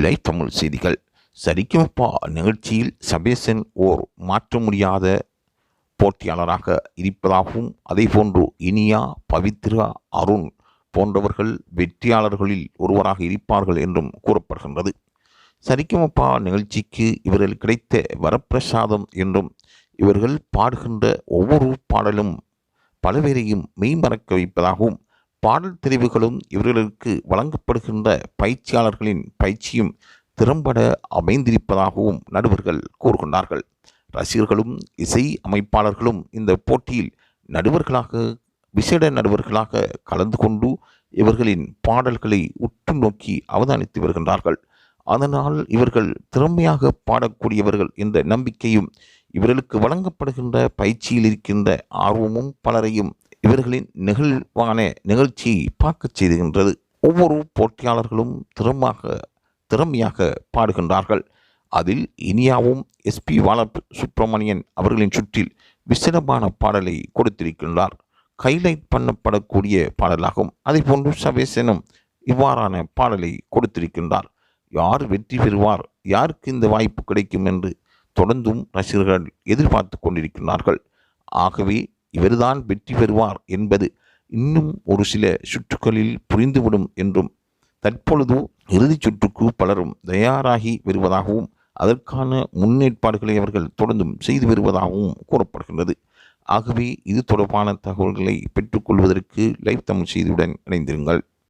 Live Tamil செய்திகள். சரிகமபா நிகழ்ச்சியில் சபேசன் ஓர் மாற்ற முடியாத போட்டியாளராக இருப்பதாகவும், அதேபோன்று இனியா, பவித்ரா, அருண் போன்றவர்கள் வெற்றியாளர்களில் ஒருவராக இருப்பார்கள் என்றும் கூறப்படுகின்றது. சரிகமபா நிகழ்ச்சிக்கு இவர்கள் கிடைத்த வரப்பிரசாதம் என்றும், இவர்கள் பாடுகின்ற ஒவ்வொரு பாடலும் பலவேரையும் மெய்மறக்க வைப்பதாகவும், பாடல் தெரிவுகளும் இவர்களுக்கு வழங்கப்படுகின்ற பயிற்சியாளர்களின் பயிற்சியும் திறம்பட அமைந்திருப்பதாகவும் நடுவர்கள் கூறுகின்றார்கள். ரசிகர்களும் இசை அமைப்பாளர்களும் இந்த போட்டியில் விசேட நடுவர்களாக கலந்து கொண்டு இவர்களின் பாடல்களை உற்று நோக்கி அவதானித்து வருகின்றார்கள். அதனால் இவர்கள் திறமையாக பாடக்கூடியவர்கள் என்ற நம்பிக்கையும், இவர்களுக்கு வழங்கப்படுகின்ற பயிற்சியில் இருக்கின்ற ஆர்வமும் பலரையும் இவர்களின் நெகிழ்வான நிகழ்ச்சியை பார்க்கச் செய்துகின்றது. ஒவ்வொரு போட்டியாளர்களும் திறமையாக பாடுகின்றார்கள். அதில் இனியாவும் SP பாலசுப்ரமணியன் அவர்களின் சுற்றில் விசிறமான பாடலை கொடுத்திருக்கின்றார். ஹைலைட் பண்ணப்படக்கூடிய பாடலாகும். அதேபோன்று சபேசனும் இவ்வாறான பாடலை கொடுத்திருக்கின்றார். யார் வெற்றி பெறுவார், யாருக்கு இந்த வாய்ப்பு கிடைக்கும் என்று தொடர்ந்தும் ரசிகர்கள் எதிர்பார்த்து கொண்டிருக்கிறார்கள். ஆகவே இவர்தான் வெற்றி பெறுவார் என்பது இன்னும் ஒரு சில சுற்றுகளில் புரிந்துவிடும் என்றும், தற்பொழுது இறுதிச் சுற்றுக்கு பலரும் தயாராகி வருவதாகவும், அதற்கான முன்னேற்பாடுகளை அவர்கள் தொடர்ந்தும் செய்து வருவதாகவும் கூறப்படுகின்றது. ஆகவே இது தொடர்பான தகவல்களை பெற்றுக்கொள்வதற்கு லைவ் தமிழ் செய்தியுடன் இணைந்திருங்கள்.